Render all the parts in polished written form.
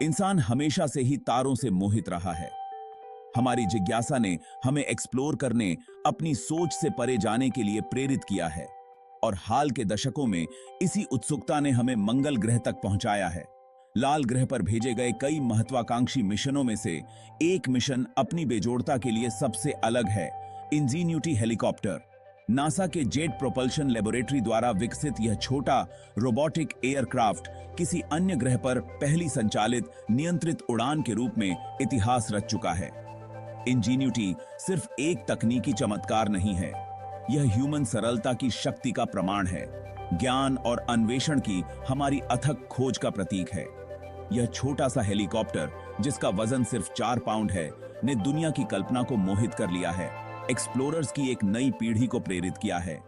इंसान हमेशा से ही तारों से मोहित रहा है। हमारी जिज्ञासा ने हमें एक्सप्लोर करने, अपनी सोच से परे जाने के लिए प्रेरित किया है और हाल के दशकों में इसी उत्सुकता ने हमें मंगल ग्रह तक पहुंचाया है। लाल ग्रह पर भेजे गए कई महत्वाकांक्षी मिशनों में से एक मिशन अपनी बेजोड़ता के लिए सबसे अलग है, इंजीन्यूटी हेलीकॉप्टर। नासा के जेट प्रोपल्शन लेबोरेटरी द्वारा विकसित यह छोटा रोबोटिक एयरक्राफ्ट किसी अन्य ग्रह पर पहली संचालित नियंत्रित उड़ान के रूप में इतिहास रच चुका है। इंजीन्यूटी सिर्फ एक तकनीकी चमत्कार नहीं है, यह ह्यूमन सरलता की शक्ति का प्रमाण है, ज्ञान और अन्वेषण की हमारी अथक खोज का प्रतीक है। यह छोटा सा हेलीकॉप्टर, जिसका वजन सिर्फ 4 पाउंड है, ने दुनिया की कल्पना को मोहित कर लिया है, एक्सप्लोरर्स की एक नई पीढ़ी को प्रेरित किया है।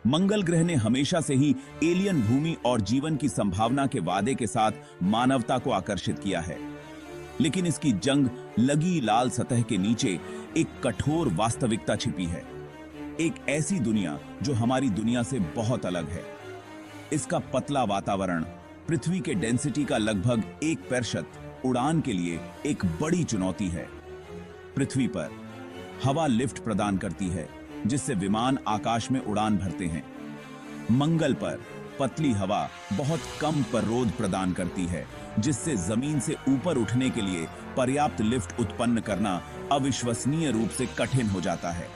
मंगल ग्रह ने हमेशा से ही एलियन भूमि और जीवन की संभावना के वादे के साथ मानवता को आकर्षित किया है, लेकिन इसकी जंग लगी लाल सतह के नीचे एक कठोर वास्तविकता छिपी है। एक ऐसी दुनिया जो हमारी दुनिया से बहुत अलग है। इसका पतला वातावरण पृथ्वी के डेंसिटी का लगभग 1% उड़ान के लिए एक बड़ी चुनौती है। पृथ्वी पर हवा लिफ्ट प्रदान करती है, जिससे विमान आकाश में उड़ान भरते हैं। मंगल पर पतली हवा बहुत कम प्रतिरोध प्रदान करती है, जिससे जमीन से ऊपर उठने के लिए पर्याप्त लिफ्ट उत्पन्न करना अविश्वसनीय रूप से कठिन हो जाता है।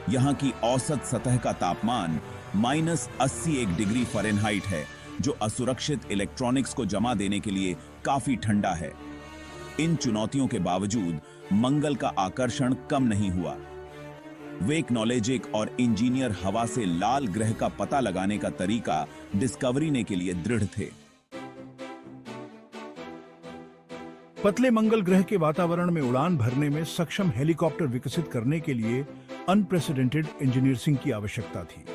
यहाँ की औसत सतह का तापमान -81 डिग्री फ़ारेनहाइट है, जो असुरक्षित इलेक्ट्रॉनिक्स को जमा देने के लिए काफी ठंडा है। इन चुनौतियों के बावजूद मंगल का आकर्षण कम नहीं हुआ। वेकनॉलेजिक और इंजीनियर हवा से लाल ग्रह का पता लगाने का तरीका डिस्कवरी ने के लिए दृढ़ थे। पतले मंगल ग्रह के वातावरण में उड़ान भरने में सक्षम हेलीकॉप्टर विकसित करने के लिए अनप्रेसिडेंटेड इंजीनियरिंग की आवश्यकता थी।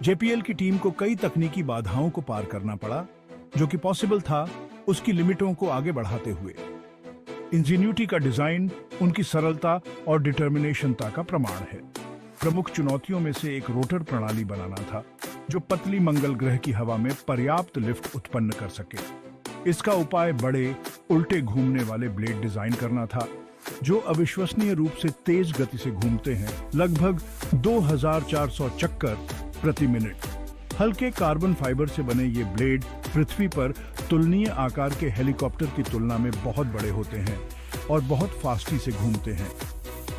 जेपीएल की टीम को कई तकनीकी बाधाओं को पार करना पड़ा, जो कि पॉसिबल था उसकी लिमिटों को आगे बढ़ाते हुए। इंजीन्यूटी का डिजाइन उनकी सरलता और डिटर्मिनेशनता का प्रमाण है। प्रमुख चुनौतियों में से एक रोटर प्रणाली बनाना था, जो पतली मंगल ग्रह की हवा में पर्याप्त लिफ्ट उत्पन्न कर सके। इसका उपाय बड़े उल्टे घूमने वाले ब्लेड डिजाइन करना था, जो अविश्वसनीय रूप से तेज गति से घूमते हैं, लगभग 2400 चक्कर प्रति मिनट। हल्के कार्बन फाइबर से बने ये ब्लेड पृथ्वी पर तुलनीय आकार के हेलीकॉप्टर की तुलना में बहुत बड़े होते हैं और बहुत फास्टी से घूमते हैं।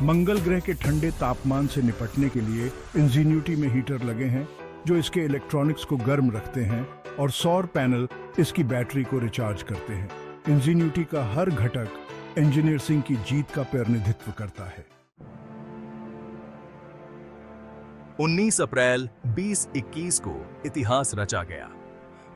मंगल ग्रह के ठंडे तापमान से निपटने के लिए इंजीन्यूटी में हीटर लगे हैं, जो इसके इलेक्ट्रॉनिक्स को गर्म रखते हैं, और सौर पैनल इसकी बैटरी को रिचार्ज करते हैं। इंजीन्यूटी का हर घटक इंजीनियरिंग की जीत का प्रतिनिधित्व करता है। 19 अप्रैल 2021 को इतिहास रचा गया।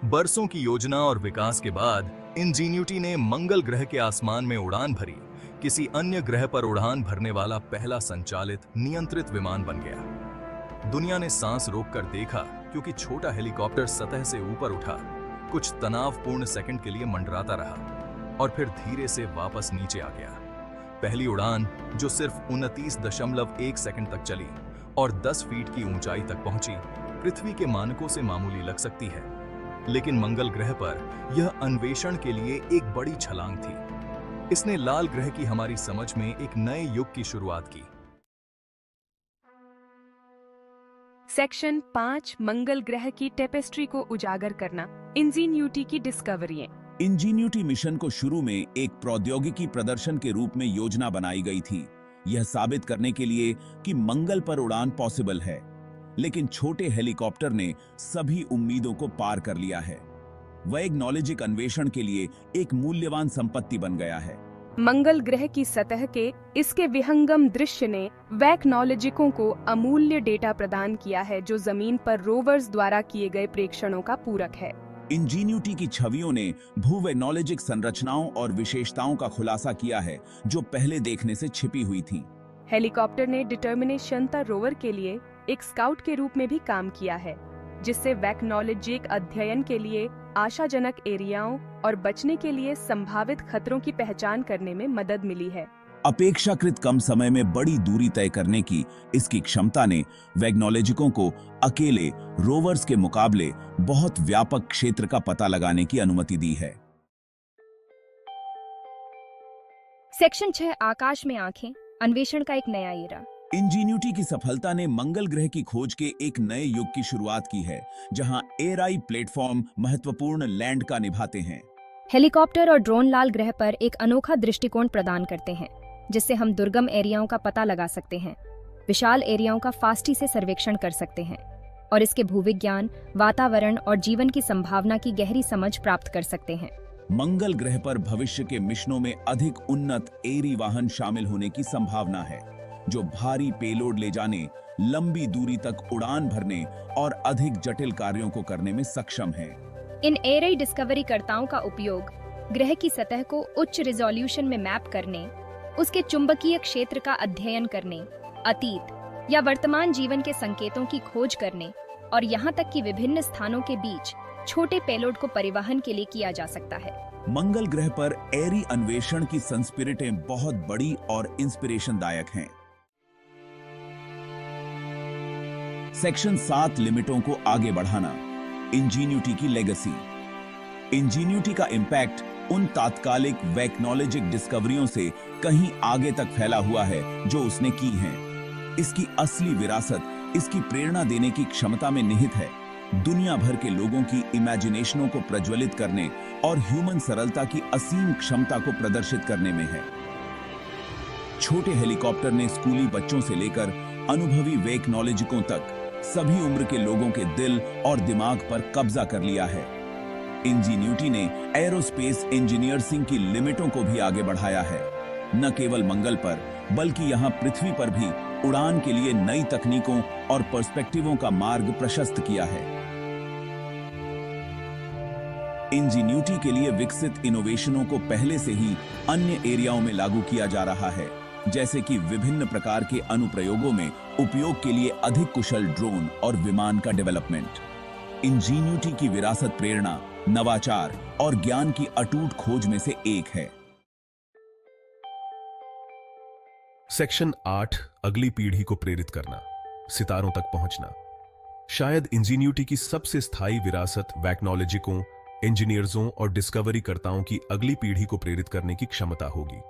बरसों की योजना और विकास के बाद इंजीन्यूटी ने मंगल ग्रह के आसमान में उड़ान भरी। किसी अन्य ग्रह पर उड़ान भरने वाला पहला संचालित नियंत्रित विमान बन गया। दुनिया ने सांस रोककर देखा, क्योंकि छोटा हेलीकॉप्टर सतह से ऊपर उठा, कुछ तनावपूर्ण सेकंड के लिए मंडराता रहा और फिर धीरे से वापस नीचे आ गया। पहली उड़ान, जो सिर्फ 29.1 सेकंड तक चली और 10 फीट की ऊंचाई तक पहुंची, पृथ्वी के मानकों से मामूली लग सकती है, लेकिन मंगल ग्रह पर यह अन्वेषण के लिए एक बड़ी छलांग थी। इसने लाल ग्रह की हमारी समझ में एक नए युग की शुरुआत की। सेक्शन 5, मंगल ग्रह की टेपेस्ट्री को उजागर करना, इंजीन्यूटी की डिस्कवरियां। इंजीन्यूटी मिशन को शुरू में एक प्रौद्योगिकी प्रदर्शन के रूप में योजना बनाई गई थी, यह साबित करने के लिए कि मंगल पर उड़ान पॉसिबल है। लेकिन छोटे हेलीकॉप्टर ने सभी उम्मीदों को पार कर लिया है। वैज्ञानिक अन्वेषण के लिए एक मूल्यवान संपत्ति बन गया है। मंगल ग्रह की सतह के इसके विहंगम दृश्य ने वैज्ञानिकों को अमूल्य डेटा प्रदान किया है, जो जमीन पर रोवर्स द्वारा किए गए प्रेक्षणों का पूरक है। इंजीन्यूटी की छवियों ने भूवैज्ञानिक संरचनाओं और विशेषताओं का खुलासा किया है, जो पहले देखने से छिपी हुई थीं। हेलीकॉप्टर ने डिटर्मिनेशनता रोवर के लिए एक स्काउट के रूप में भी काम किया है, जिससे वैज्ञानिक अध्ययन के लिए आशाजनक एरियाओं और बचने के लिए संभावित खतरों की पहचान करने में मदद मिली है। अपेक्षाकृत कम समय में बड़ी दूरी तय करने की इसकी क्षमता ने वैज्ञानिकों को अकेले रोवर्स के मुकाबले बहुत व्यापक क्षेत्र का पता लगाने की अनुमति दी है। सेक्शन 6 आकाश में आंखें, अन्वेषण का एक नया एरा। इंजीन्यूटी की सफलता ने मंगल ग्रह की खोज के एक नए युग की शुरुआत की है, जहां एआई प्लेटफॉर्म महत्वपूर्ण लैंड का निभाते हैं। हेलीकॉप्टर और ड्रोन लाल ग्रह पर एक अनोखा दृष्टिकोण प्रदान करते हैं, जिससे हम दुर्गम एरियाओं का पता लगा सकते हैं, विशाल एरियाओं का फास्टी से सर्वेक्षण कर सकते हैं और इसके भूविज्ञान, वातावरण और जीवन की संभावना की गहरी समझ प्राप्त कर सकते हैं। मंगल ग्रह पर भविष्य के मिशनों में अधिक उन्नत एरी वाहन शामिल होने की संभावना है, जो भारी पेलोड ले जाने, लंबी दूरी तक उड़ान भरने और अधिक जटिल कार्यों को करने में सक्षम हैं। इन एआई डिस्कवरी कर्ताओं का उपयोग ग्रह की सतह को उच्च रिजोल्यूशन में मैप करने, उसके चुंबकीय क्षेत्र का अध्ययन करने, अतीत या वर्तमान जीवन के संकेतों की खोज करने और यहाँ तक कि विभिन्न स्थानों के बीच छोटे पेलोड को परिवहन के लिए किया जा सकता है। मंगल ग्रह पर एरी अन्वेषण की संस्पिरिटें बहुत बड़ी और इंस्पिरेशनदायक हैं। सेक्शन 7 लिमिटों को आगे बढ़ाना, इंजीन्यूटी की लेगेसी। इंजीन्यूटी का इंपैक्ट उन तात्कालिक वैज्ञानिक डिस्कवरियों से कहीं आगे तक फैला हुआ है जो उसने की हैं। इसकी असली विरासत इसकी प्रेरणा देने की क्षमता में निहित है, दुनिया भर के लोगों की इमेजिनेशनों को प्रज्वलित करने और ह्यूमन सरलता की असीम क्षमता को प्रदर्शित करने में है। छोटे हेलीकॉप्टर ने स्कूली बच्चों से लेकर अनुभवी वैज्ञानिकों तक सभी उम्र के लोगों के दिल और दिमाग पर कब्जा कर लिया है। इंजीन्यूटी ने एरोस्पेस इंजीनियरिंग की लिमिटों को भी आगे बढ़ाया है, न केवल मंगल पर बल्कि यहां पृथ्वी पर भी उड़ान के लिए नई तकनीकों और पर्सपेक्टिवों का मार्ग प्रशस्त किया है। इंजीन्यूटी के लिए विकसित इनोवेशनों को पहले से ही अन्य एरियाओं में लागू किया जा रहा है, जैसे कि विभिन्न प्रकार के अनुप्रयोगों में उपयोग के लिए अधिक कुशल ड्रोन और विमान का डेवलपमेंट। इंजीन्यूटी की विरासत प्रेरणा, नवाचार और ज्ञान की अटूट खोज में से एक है। सेक्शन 8 अगली पीढ़ी को प्रेरित करना, सितारों तक पहुंचना। शायद इंजीन्यूटी की सबसे स्थायी विरासत वैज्ञानिकों, इंजीनियर्सों और डिस्कवरी कर्ताओं की अगली पीढ़ी को प्रेरित करने की क्षमता होगी।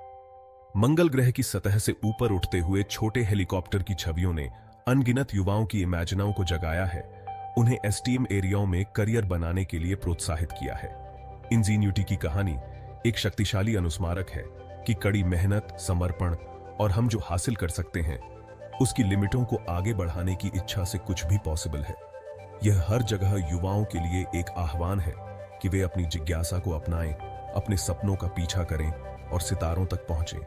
मंगल ग्रह की सतह से ऊपर उठते हुए छोटे हेलीकॉप्टर की छवियों ने अनगिनत युवाओं की इमेजिनाओं को जगाया है, उन्हें एसटीएम एरियाओं में करियर बनाने के लिए प्रोत्साहित किया है। इंजीन्यूटी की कहानी एक शक्तिशाली अनुस्मारक है कि कड़ी मेहनत, समर्पण और हम जो हासिल कर सकते हैं उसकी लिमिटों को आगे बढ़ाने की इच्छा से कुछ भी पॉसिबल है। यह हर जगह युवाओं के लिए एक आह्वान है कि वे अपनी जिज्ञासा को अपनाएं, अपने सपनों का पीछा करें और सितारों तक पहुंचें।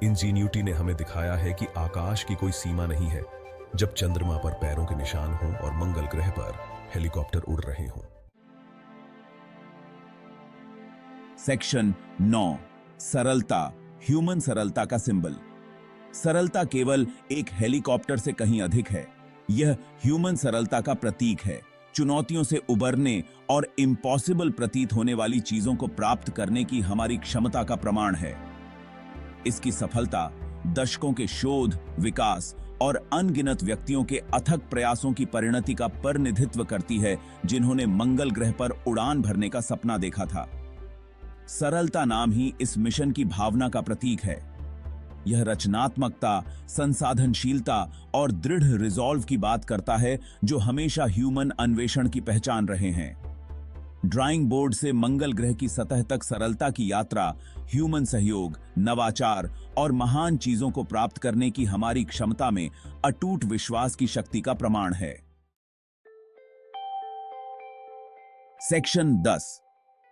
इंजीन्यूटी ने हमें दिखाया है कि आकाश की कोई सीमा नहीं है जब चंद्रमा पर पैरों के निशान हों और मंगल ग्रह पर हेलीकॉप्टर उड़ रहे हों। सेक्शन 9 सरलता, ह्यूमन सरलता का सिंबल। सरलता केवल एक हेलीकॉप्टर से कहीं अधिक है, यह ह्यूमन सरलता का प्रतीक है, चुनौतियों से उबरने और इम्पॉसिबल प्रतीत होने वाली चीजों को प्राप्त करने की हमारी क्षमता का प्रमाण है। इसकी सफलता दशकों के शोध, विकास और अनगिनत व्यक्तियों के अथक प्रयासों की परिणति का प्रतिनिधित्व करती है, जिन्होंने मंगल ग्रह पर उड़ान भरने का सपना देखा था। सरलता नाम ही इस मिशन की भावना का प्रतीक है। यह रचनात्मकता, संसाधनशीलता और दृढ़ रिजॉल्व की बात करता है, जो हमेशा ह्यूमन अन्वेषण की पहचान रहे हैं। ड्राइंग बोर्ड से मंगल ग्रह की सतह तक सरलता की यात्रा ह्यूमन सहयोग, नवाचार और महान चीजों को प्राप्त करने की हमारी क्षमता में अटूट विश्वास की शक्ति का प्रमाण है। सेक्शन 10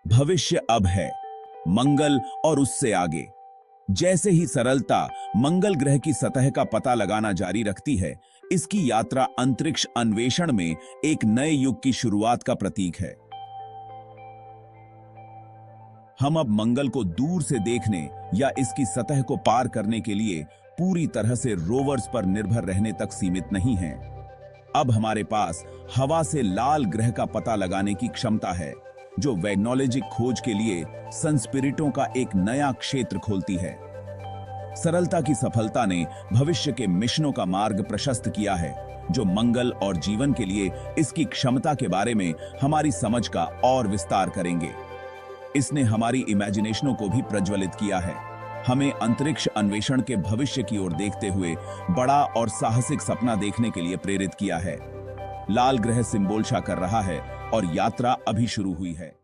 भविष्य अब है, मंगल और उससे आगे। जैसे ही सरलता मंगल ग्रह की सतह का पता लगाना जारी रखती है, इसकी यात्रा अंतरिक्ष अन्वेषण में एक नए युग की शुरुआत का प्रतीक है। हम अब मंगल को दूर से देखने या इसकी सतह को पार करने के लिए पूरी तरह से रोवर्स पर निर्भर रहने तक सीमित नहीं हैं। अब हमारे पास हवा से लाल ग्रह का पता लगाने की क्षमता है, जो वैज्ञानिक खोज के लिए संस्पिरिटों का एक नया क्षेत्र खोलती है। सरलता की सफलता ने भविष्य के मिशनों का मार्ग प्रशस्त किया है, जो मंगल और जीवन के लिए इसकी क्षमता के बारे में हमारी समझ का और विस्तार करेंगे। इसने हमारी इमेजिनेशनों को भी प्रज्वलित किया है, हमें अंतरिक्ष अन्वेषण के भविष्य की ओर देखते हुए बड़ा और साहसिक सपना देखने के लिए प्रेरित किया है। लाल ग्रह सिंबोलशा कर रहा है और यात्रा अभी शुरू हुई है।